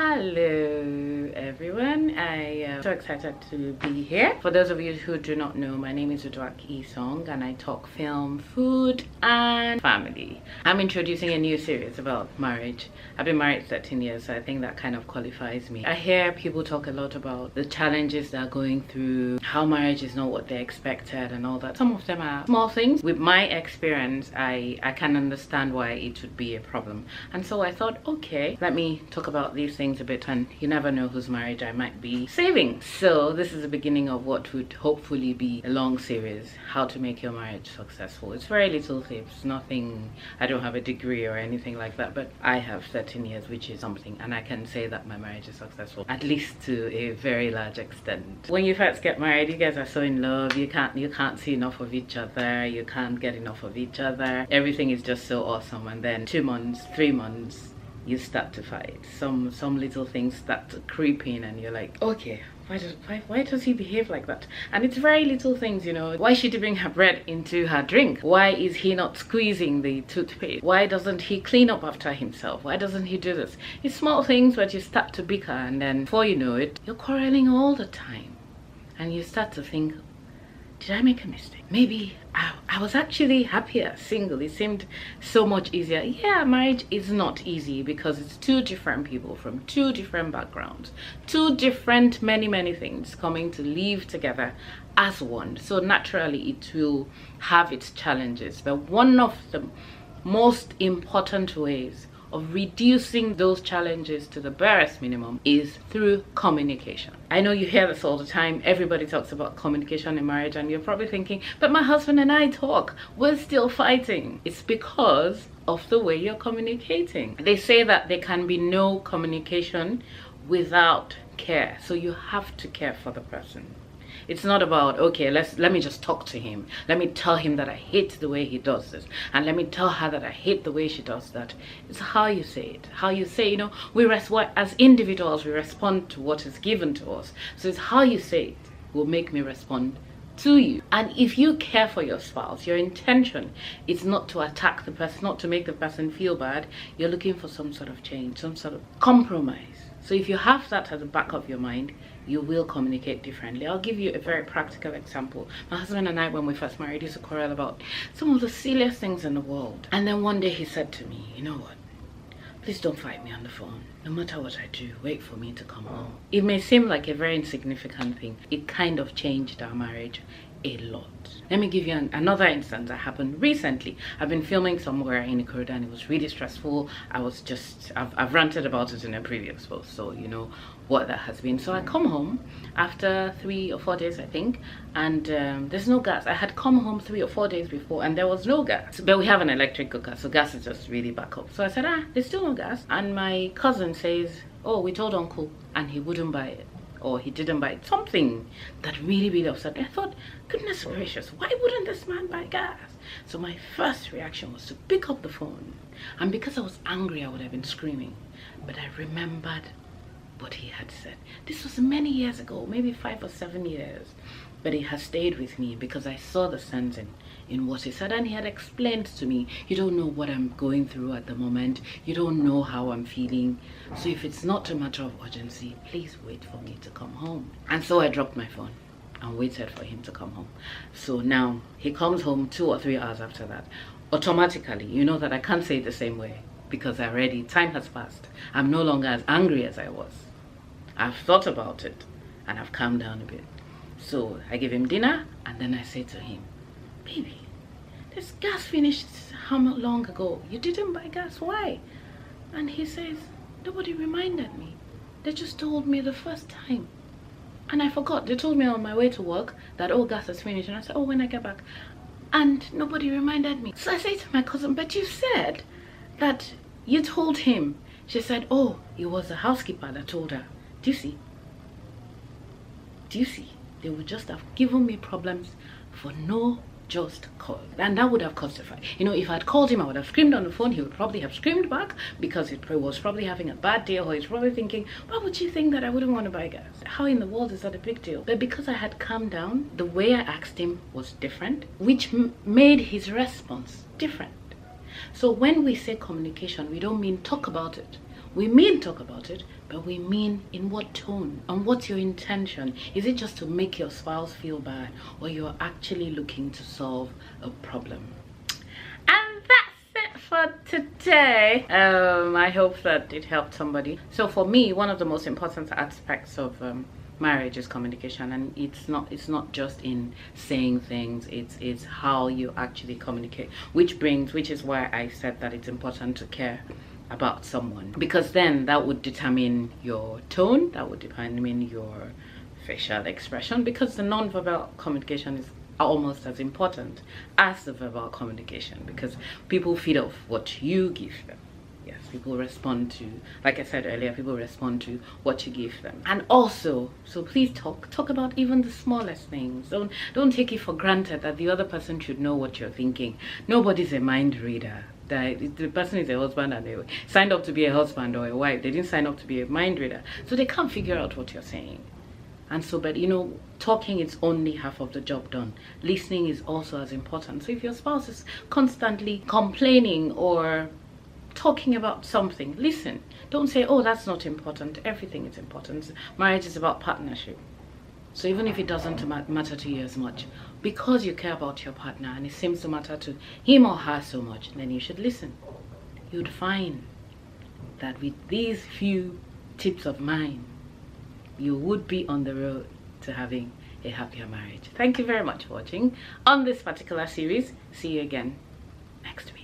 Hello everyone, I am so excited to be here. For those of you who do not know, my name is Uduak Isong and I talk film, food and family. I'm introducing a new series about marriage. I've been married 13 years, so I think that kind of qualifies me. I hear people talk a lot about the challenges they're going through, how marriage is not what they expected and all that. Some of them are small things. With my experience, I can understand why it would be a problem. And so I thought, okay, let me talk about these things a bit, and you never know whose marriage I might be saving. So this is the beginning of what would hopefully be a long series, how to make your marriage successful. It's very little tips, nothing. I don't have a degree or anything like that, but I have 13 years, which is something, and I can say that my marriage is successful, at least to a very large extent. When you first get married, you guys are so in love, you can't see enough of each other, you can't get enough of each other, everything is just so awesome. And then 2 months, 3 months, you start to fight. Some little things start to creep in and you're like, okay, why does he behave like that? And it's very little things, you know. Why is she dipping her bread into her drink? Why is he not squeezing the toothpaste? Why doesn't he clean up after himself? Why doesn't he do this? It's small things, but you start to bicker, and then before you know it, you're quarreling all the time. And you start to think, did I make a mistake? Maybe I was actually happier single. It seemed so much easier. Yeah, marriage is not easy because it's two different people from two different backgrounds, two different many things coming to live together as one. So naturally it will have its challenges. But one of the most important ways of reducing those challenges to the barest minimum is through communication. I know you hear this all the time. Everybody talks about communication in marriage, and you're probably thinking, but my husband and I talk, we're still fighting. It's because of the way you're communicating. They say that there can be no communication without care, so you have to care for the person. It's not about, okay, let me just talk to him. Let me tell him that I hate the way he does this. And let me tell her that I hate the way she does that. It's how you say it. How you say, you know, as individuals, we respond to what is given to us. So it's how you say it will make me respond to you. And if you care for your spouse, your intention is not to attack the person, not to make the person feel bad. You're looking for some sort of change, some sort of compromise. So if you have that at the back of your mind, you will communicate differently. I'll give you a very practical example. My husband and I, when we first married, used to quarrel about some of the silliest things in the world. And then one day he said to me, you know what? Please don't fight me on the phone. No matter what I do, wait for me to come home. It may seem like a very insignificant thing. It kind of changed our marriage a lot. Let me give you another instance that happened recently. I've been filming somewhere in Ikorodu and it was really stressful. I've ranted about it in a previous post, so you know what that has been. So I come home after 3 or 4 days, I think, and there's no gas. I had come home 3 or 4 days before and there was no gas, but we have an electric cooker, so gas is just really back up. So I said, there's still no gas. And my cousin says, oh, we told uncle and he wouldn't buy it, or he didn't buy it. Something that really upset me. I thought, goodness gracious, why wouldn't this man buy gas? So my first reaction was to pick up the phone, and because I was angry I would have been screaming, but I remembered what he had said. This was many years ago, maybe 5 or 7 years, but it has stayed with me because I saw the sense in what he said, and he had explained to me, you don't know what I'm going through at the moment, you don't know how I'm feeling, so if it's not a matter of urgency, please wait for me to come home. And so I dropped my phone and waited for him to come home. So now he comes home 2 or 3 hours after that. Automatically, you know that I can't say it the same way because time has passed. I'm no longer as angry as I was. I've thought about it and I've calmed down a bit. So I give him dinner and then I say to him, baby, this gas finished how long ago? You didn't buy gas, why? And he says, nobody reminded me. They just told me the first time. And I forgot. They told me on my way to work that, oh, gas is finished. And I said, oh, when I get back. And nobody reminded me. So I say to my cousin, but you said that you told him. She said, oh, it was the housekeeper that told her. Do you see? Do you see? They would just have given me problems for no just cause, and that would have caused a fight. You know, if I'd called him, I would have screamed on the phone. He would probably have screamed back because he was probably having a bad day, or he's probably thinking, why would you think that I wouldn't want to buy gas? How in the world is that a big deal? But because I had calmed down, the way I asked him was different, which made his response different. So when we say communication, we don't mean talk about it. We mean talk about it, but we mean in what tone and what's your intention. Is it just to make your spouse feel bad, or you're actually looking to solve a problem? And that's it for today. I hope that it helped somebody. So for me, one of the most important aspects of marriage is communication, and it's not just in saying things, it's how you actually communicate, which is why I said that it's important to care about someone, because then that would determine your tone, that would determine your facial expression, because the non-verbal communication is almost as important as the verbal communication, because people feed off what you give them. Yes, people respond to, like I said earlier, people respond to what you give them. And also, so please talk about even the smallest things. Don't take it for granted that the other person should know what you're thinking. Nobody's a mind reader. The person is a husband and they signed up to be a husband or a wife. They didn't sign up to be a mind reader, so they can't figure out what you're saying. And so, but you know, talking is only half of the job done. Listening is also as important. So if your spouse is constantly complaining or talking about something, listen. Don't say, oh, that's not important. Everything is important. Marriage is about partnership. So even if it doesn't matter to you as much, because you care about your partner and it seems to matter to him or her so much, then you should listen. You'd find that with these few tips of mine, you would be on the road to having a happier marriage. Thank you very much for watching on this particular series. See you again next week.